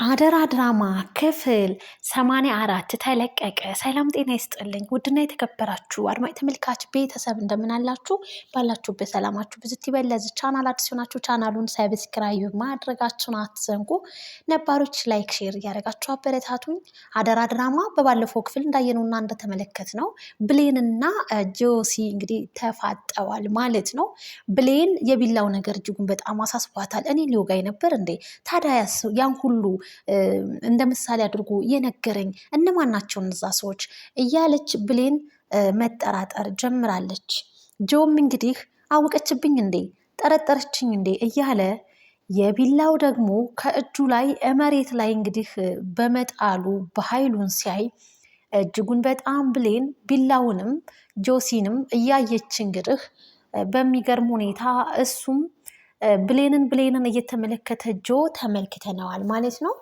አደራ ድራማ ክፍል 84 ተለቀቀ። ሰላም ጤና ይስጥልኝ ውድና የተከበራችሁ አድማጭ ተመልካች ቤተሰብ እንደምን አላችሁ? ባላችሁበት ሰላማችሁ ብዙ ይበል። ለዚህ ቻናል አዲስ ሆናችሁ ቻናሉን ሰብስክራይብ ማድረጋችሁን አትዘንጉ። ነባሮች ላይክ፣ ሼር እያደረጋችሁ አበረታቱኝ። አደራ ድራማ በባለፈው ክፍል እንዳየነውና እንደተመለከትነው ብሌንና ጆሲ እንግዲህ ተፋጠዋል ማለት ነው። ብሌን የቢላው ነገር እጅጉን በጣም አሳስቧታል። እኔ ሊወጋኝ ነበር እንዴ ታዲያ ያን ሁሉ እንደ ምሳሌ አድርጎ የነገረኝ እነማን ናቸው እነዛ ሰዎች እያለች ብሌን መጠራጠር ጀምራለች። ጆም እንግዲህ አወቀችብኝ እንዴ ጠረጠረችኝ እንዴ እያለ የቢላው ደግሞ ከእጁ ላይ መሬት ላይ እንግዲህ በመጣሉ በኃይሉን ሲያይ እጅጉን በጣም ብሌን ቢላውንም ጆሲንም እያየች እንግዲህ በሚገርም ሁኔታ እሱም ብሌንን እየተመለከተ ጆ ተመልክተነዋል ማለት ነው።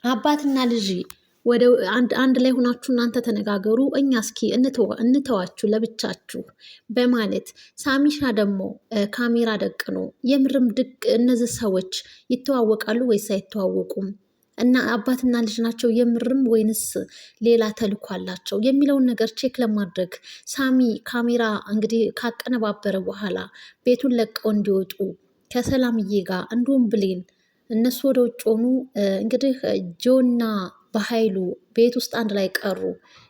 አባትና ልጅ ወደ አንድ ላይ ሆናችሁ እናንተ ተነጋገሩ፣ እኛ እስኪ እንተዋችሁ ለብቻችሁ በማለት ሳሚሻ ደግሞ ካሜራ ደቅኖ የምርም እነዚህ ሰዎች ይተዋወቃሉ ወይስ አይተዋወቁም እና አባትና ልጅ ናቸው የምርም ወይንስ ሌላ ተልዕኮ አላቸው የሚለውን ነገር ቼክ ለማድረግ ሳሚ ካሜራ እንግዲህ ካቀነባበረ በኋላ ቤቱን ለቀው እንዲወጡ ከሰላምዬ ጋር እንዲሁም ብሌን እነሱ ወደ ውጭ ሆኑ። እንግዲህ ጆና በኃይሉ ቤት ውስጥ አንድ ላይ ቀሩ።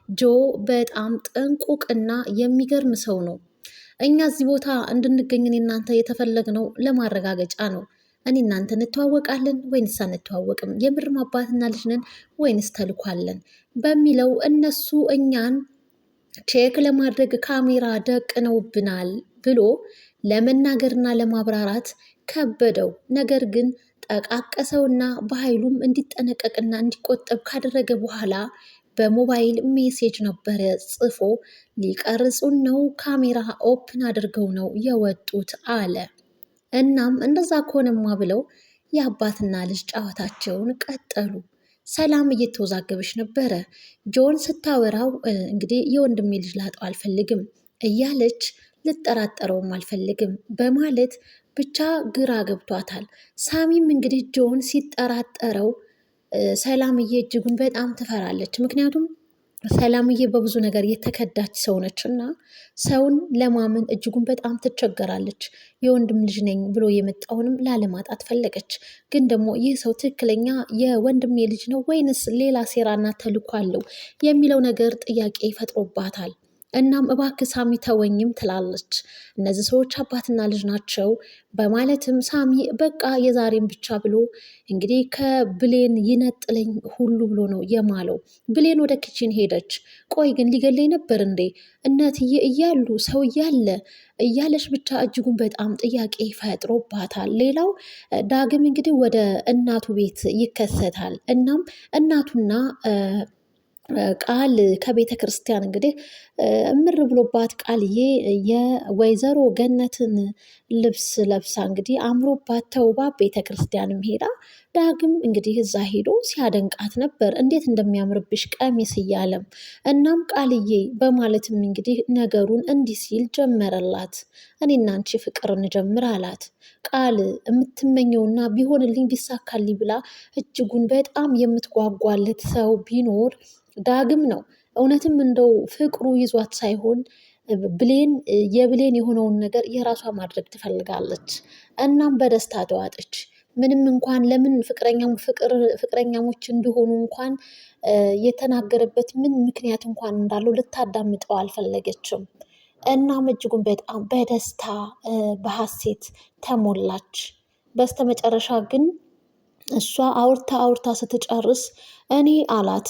ጆ በጣም ጥንቁቅና የሚገርም ሰው ነው። እኛ እዚህ ቦታ እንድንገኝ እናንተ የተፈለግነው ለማረጋገጫ ነው። እኔ እናንተ እንተዋወቃለን ወይንስ አንተዋወቅም፣ የምርም አባትና ልጅ ነን ወይንስ ተልኳለን በሚለው እነሱ እኛን ቼክ ለማድረግ ካሜራ ደቅነውብናል ብሎ ለመናገርና ለማብራራት ከበደው። ነገር ግን ጠቃቀሰውና በኃይሉም እንዲጠነቀቅና እንዲቆጠብ ካደረገ በኋላ በሞባይል ሜሴጅ ነበረ ጽፎ ሊቀርጹን ነው፣ ካሜራ ኦፕን አድርገው ነው የወጡት አለ። እናም እንደዛ ከሆነማ ብለው የአባትና ልጅ ጨዋታቸውን ቀጠሉ። ሰላም እየተወዛገበች ነበረ። ጆን ስታወራው እንግዲህ የወንድሜ ልጅ ላጠው አልፈልግም እያለች ልጠራጠረውም አልፈልግም በማለት ብቻ ግራ ገብቷታል። ሳሚም እንግዲህ ጆን ሲጠራጠረው ሰላምዬ እጅጉን በጣም ትፈራለች። ምክንያቱም ሰላምዬ በብዙ ነገር የተከዳች ሰው ነች እና ሰውን ለማመን እጅጉን በጣም ትቸገራለች። የወንድም ልጅ ነኝ ብሎ የመጣውንም ላለማጣት ፈለገች። ግን ደግሞ ይህ ሰው ትክክለኛ የወንድሜ ልጅ ነው ወይንስ ሌላ ሴራና ተልዕኮ አለው የሚለው ነገር ጥያቄ ይፈጥሮባታል። እናም እባክህ ሳሚ ተወኝም ትላለች። እነዚህ ሰዎች አባትና ልጅ ናቸው በማለትም ሳሚ በቃ የዛሬን ብቻ ብሎ እንግዲህ ከብሌን ይነጥለኝ ሁሉ ብሎ ነው የማለው። ብሌን ወደ ኪችን ሄደች። ቆይ ግን ሊገለኝ ነበር እንዴ እናትዬ እያሉ ሰው እያለ እያለች ብቻ እጅጉን በጣም ጥያቄ ፈጥሮባታል። ሌላው ዳግም እንግዲህ ወደ እናቱ ቤት ይከሰታል። እናም እናቱና ቃል ከቤተ ክርስቲያን እንግዲህ እምር ብሎባት ቃልዬ የወይዘሮ ገነትን ልብስ ለብሳ እንግዲህ አምሮባት ተውባ ቤተ ክርስቲያንም ሄዳ ዳግም እንግዲህ እዛ ሄዶ ሲያደንቃት ነበር፣ እንዴት እንደሚያምርብሽ ቀሚስ እያለም። እናም ቃልዬ በማለትም እንግዲህ ነገሩን እንዲህ ሲል ጀመረላት። እኔና አንቺ ፍቅር እንጀምር አላት። ቃል የምትመኘውና ቢሆንልኝ ቢሳካልኝ ብላ እጅጉን በጣም የምትጓጓለት ሰው ቢኖር ዳግም ነው። እውነትም እንደው ፍቅሩ ይዟት ሳይሆን የብሌን የሆነውን ነገር የራሷ ማድረግ ትፈልጋለች። እናም በደስታ ተዋጠች። ምንም እንኳን ለምን ፍቅረኛሞች እንዲሆኑ እንኳን የተናገረበት ምን ምክንያት እንኳን እንዳለው ልታዳምጠው አልፈለገችም። እናም እጅጉን በጣም በደስታ በሐሴት ተሞላች። በስተመጨረሻ ግን እሷ አውርታ ስትጨርስ እኔ አላት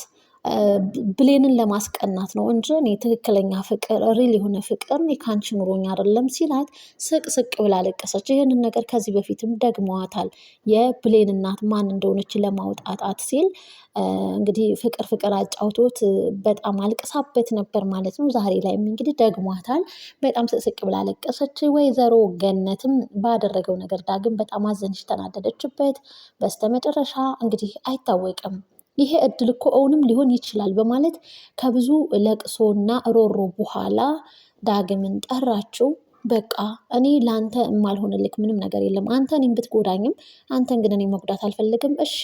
ብሌንን ለማስቀናት ነው እንጂ እኔ ትክክለኛ ፍቅር ሪል የሆነ ፍቅር እኔ ካንቺ ኑሮኝ አይደለም ሲላት ስቅ ብላ ለቀሰች። ይህንን ነገር ከዚህ በፊትም ደግመዋታል። የብሌን እናት ማን እንደሆነች ለማውጣጣት ሲል እንግዲህ ፍቅር አጫውቶት በጣም አልቅሳበት ነበር ማለት ነው። ዛሬ ላይም እንግዲህ ደግሟታል። በጣም ስቅ ብላ ለቀሰች። ወይዘሮ ገነትም ባደረገው ነገር ዳግም በጣም አዘነች፣ ተናደደችበት። በስተመጨረሻ እንግዲህ አይታወቅም ይሄ እድል እኮ እውንም ሊሆን ይችላል በማለት ከብዙ ለቅሶና ሮሮ በኋላ ዳግምን ጠራችው። በቃ እኔ ለአንተ የማልሆንልክ ምንም ነገር የለም። አንተ እኔን ብትጎዳኝም አንተን ግን እኔ መጉዳት አልፈልግም። እሺ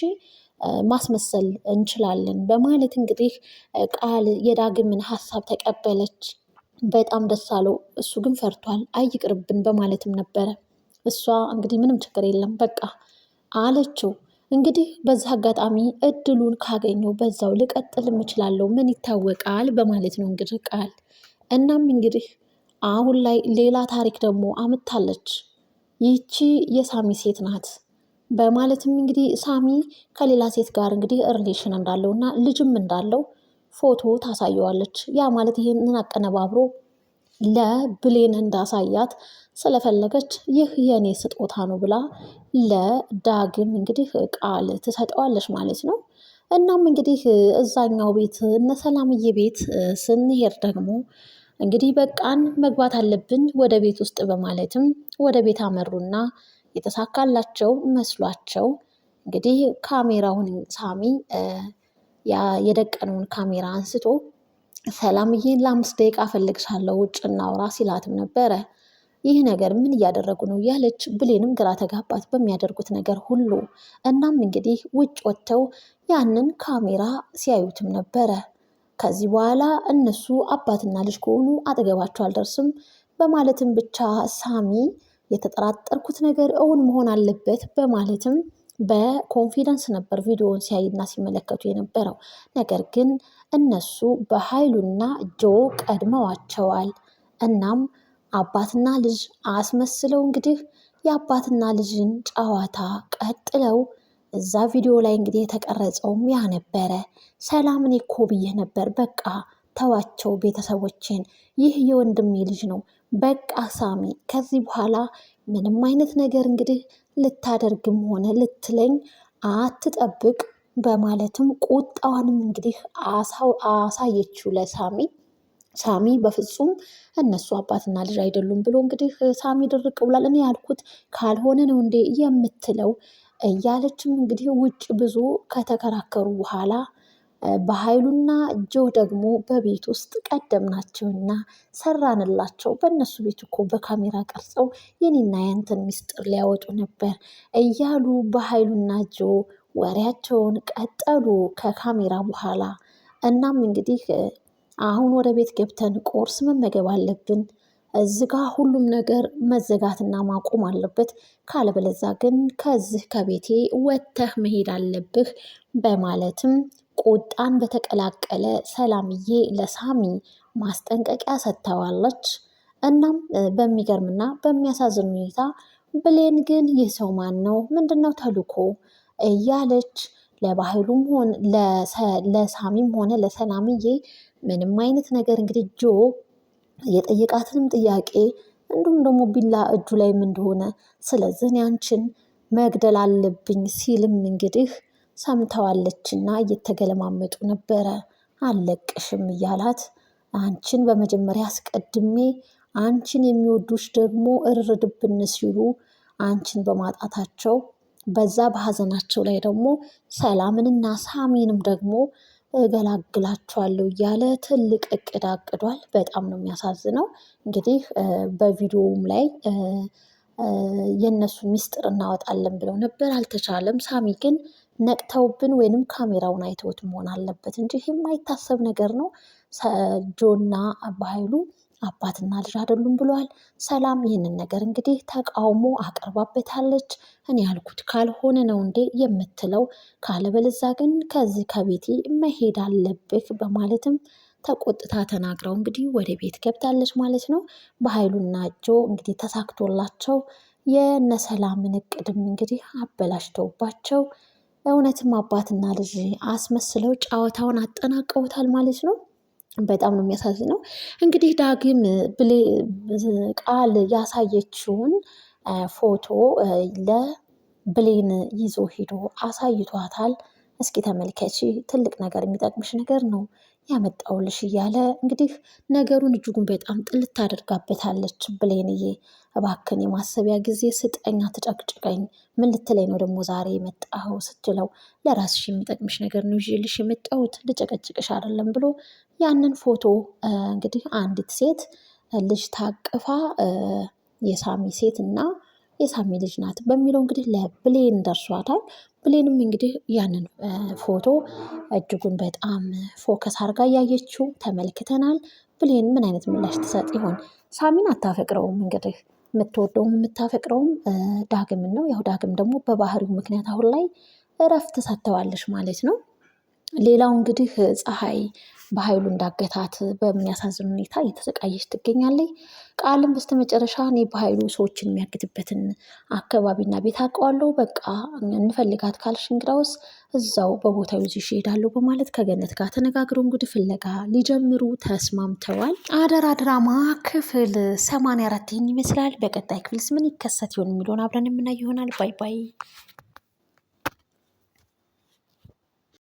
ማስመሰል እንችላለን በማለት እንግዲህ ቃል የዳግምን ሀሳብ ተቀበለች። በጣም ደስ አለው። እሱ ግን ፈርቷል። አይቅርብን በማለትም ነበረ። እሷ እንግዲህ ምንም ችግር የለም በቃ አለችው። እንግዲህ በዚህ አጋጣሚ እድሉን ካገኘው በዛው ልቀጥልም እችላለሁ ምን ይታወቃል በማለት ነው እንግዲህ ቃል። እናም እንግዲህ አሁን ላይ ሌላ ታሪክ ደግሞ አምታለች። ይቺ የሳሚ ሴት ናት በማለትም እንግዲህ ሳሚ ከሌላ ሴት ጋር እንግዲህ ሪሌሽን እንዳለው እና ልጅም እንዳለው ፎቶ ታሳየዋለች። ያ ማለት ይህንን አቀነባብሮ ለብሌን እንዳሳያት ስለፈለገች ይህ የኔ ስጦታ ነው ብላ ለዳግም እንግዲህ ቃል ትሰጠዋለች ማለት ነው። እናም እንግዲህ እዛኛው ቤት እነ ሰላምዬ ቤት ስንሄድ ደግሞ እንግዲህ በቃን መግባት አለብን ወደ ቤት ውስጥ በማለትም ወደ ቤት አመሩና የተሳካላቸው መስሏቸው እንግዲህ ካሜራውን ሳሚ የደቀነውን ካሜራ አንስቶ ሰላምዬን ለ5 ደቂቃ እፈልግሻለሁ ውጭ እናውራ ሲላትም ነበረ። ይህ ነገር ምን እያደረጉ ነው እያለች ብሌንም ግራ ተጋባት በሚያደርጉት ነገር ሁሉ። እናም እንግዲህ ውጭ ወጥተው ያንን ካሜራ ሲያዩትም ነበረ። ከዚህ በኋላ እነሱ አባትና ልጅ ከሆኑ አጠገባቸው አልደርስም በማለትም ብቻ ሳሚ የተጠራጠርኩት ነገር እውን መሆን አለበት በማለትም በኮንፊደንስ ነበር ቪዲዮውን ሲያይና ሲመለከቱ የነበረው። ነገር ግን እነሱ በኃይሉና ጆ ቀድመዋቸዋል። እናም አባትና ልጅ አስመስለው እንግዲህ የአባትና ልጅን ጨዋታ ቀጥለው እዛ ቪዲዮ ላይ እንግዲህ የተቀረጸውም ያ ነበረ። ሰላምን እኮ ብዬ ነበር በቃ ተዋቸው ቤተሰቦችን፣ ይህ የወንድሜ ልጅ ነው በቃ ሳሚ ከዚህ በኋላ ምንም አይነት ነገር እንግዲህ ልታደርግም ሆነ ልትለኝ አትጠብቅ በማለትም ቁጣዋንም እንግዲህ አሳየችው ለሳሚ። ሳሚ በፍጹም እነሱ አባትና ልጅ አይደሉም ብሎ እንግዲህ ሳሚ ድርቅ ብሏል። እኔ ያልኩት ካልሆነ ነው እንዴ የምትለው እያለችም እንግዲህ ውጭ ብዙ ከተከራከሩ በኋላ በኃይሉና ጆ ደግሞ በቤት ውስጥ ቀደምናቸውና ሰራንላቸው። በእነሱ ቤት እኮ በካሜራ ቀርጸው የኔና ያንተን ሚስጥር ሊያወጡ ነበር እያሉ በኃይሉና ጆ ወሬያቸውን ቀጠሉ ከካሜራ በኋላ። እናም እንግዲህ አሁን ወደ ቤት ገብተን ቁርስ መመገብ አለብን። እዚህ ጋ ሁሉም ነገር መዘጋትና ማቆም አለበት፣ ካለበለዛ ግን ከዚህ ከቤቴ ወጥተህ መሄድ አለብህ በማለትም ቁጣን በተቀላቀለ ሰላምዬ ለሳሚ ማስጠንቀቂያ ሰጥተዋለች። እናም በሚገርምና በሚያሳዝን ሁኔታ ብሌን ግን ይህ ሰው ማን ነው? ምንድነው ተልኮ እያለች ለባህሉም ሆነ ለሳሚም ሆነ ለሰላምዬ ምንም አይነት ነገር እንግዲህ ጆ የጠየቃትንም ጥያቄ እንዲሁም ደግሞ ቢላ እጁ ላይም እንደሆነ ስለዚህ ያንቺን መግደል አለብኝ ሲልም እንግዲህ ሰምተዋለችና እየተገለማመጡ ነበረ። አልለቅሽም እያላት አንቺን በመጀመሪያ አስቀድሜ አንቺን የሚወዱሽ ደግሞ እርድብን ሲሉ አንቺን በማጣታቸው በዛ በሀዘናቸው ላይ ደግሞ ሰላምንና ሳሚንም ደግሞ እገላግላቸዋለሁ እያለ ትልቅ እቅድ አቅዷል። በጣም ነው የሚያሳዝነው። እንግዲህ በቪዲዮውም ላይ የእነሱ ሚስጥር እናወጣለን ብለው ነበር፣ አልተቻለም። ሳሚ ግን ነቅተውብን ወይንም ካሜራውን አይተውት መሆን አለበት እንጂ ይህ የማይታሰብ ነገር ነው። ጆና በኃይሉ አባትና ልጅ አይደሉም ብለዋል። ሰላም ይህንን ነገር እንግዲህ ተቃውሞ አቅርባበታለች። እኔ ያልኩት ካልሆነ ነው እንዴ የምትለው፣ ካለበለዛ ግን ከዚህ ከቤቴ መሄድ አለብህ በማለትም ተቆጥታ ተናግረው እንግዲህ ወደ ቤት ገብታለች ማለት ነው። በኃይሉና ጆ እንግዲህ ተሳክቶላቸው የነሰላምን እቅድም እንግዲህ አበላሽተውባቸው እውነትም አባትና ልጅ አስመስለው ጨዋታውን አጠናቀውታል ማለት ነው። በጣም ነው የሚያሳዝነው። እንግዲህ ዳግም ቃል ያሳየችውን ፎቶ ለብሌን ይዞ ሄዶ አሳይቷታል። እስኪ ተመልከቺ፣ ትልቅ ነገር የሚጠቅምሽ ነገር ነው ያመጣውልሽ እያለ እንግዲህ ነገሩን እጅጉን በጣም ጥልት አድርጋበታለች። ብሌንዬ እባክን የማሰቢያ ጊዜ ስጠኝ፣ አትጨቅጭቀኝ፣ ምን ልትለኝ ነው ደግሞ ዛሬ የመጣኸው ስትለው ለራስሽ የሚጠቅምሽ ነገር ነው ይዤልሽ የመጣሁት ልጨቀጭቅሽ አይደለም ብሎ ያንን ፎቶ እንግዲህ አንዲት ሴት ልጅ ታቅፋ የሳሚ ሴት እና የሳሚ ልጅ ናት በሚለው እንግዲህ ለብሌን ደርሷታል። ብሌንም እንግዲህ ያንን ፎቶ እጅጉን በጣም ፎከስ አድርጋ እያየችው ተመልክተናል። ብሌን ምን አይነት ምላሽ ትሰጥ ይሆን? ሳሚን አታፈቅረውም እንግዲህ የምትወደውም የምታፈቅረውም ዳግምን ነው። ያው ዳግም ደግሞ በባህሪው ምክንያት አሁን ላይ እረፍት ሰጥተዋለች ማለት ነው። ሌላው እንግዲህ ፀሐይ በኃይሉ እንዳገታት በሚያሳዝን ሁኔታ እየተሰቃየች ትገኛለች። ቃልም በስተመጨረሻ እኔ በኃይሉ ሰዎችን የሚያግትበትን አካባቢና ቤት አውቀዋለሁ፣ በቃ እንፈልጋት ካልሽ እንግዳውስ እዛው በቦታው ይዤሽ እሄዳለሁ በማለት ከገነት ጋር ተነጋግረው እንግዲህ ፍለጋ ሊጀምሩ ተስማምተዋል። አደራ ድራማ ክፍል 84 ይህን ይመስላል። በቀጣይ ክፍልስ ምን ይከሰት ይሆን የሚለውን አብረን የምናይ ይሆናል። ባይ ባይ።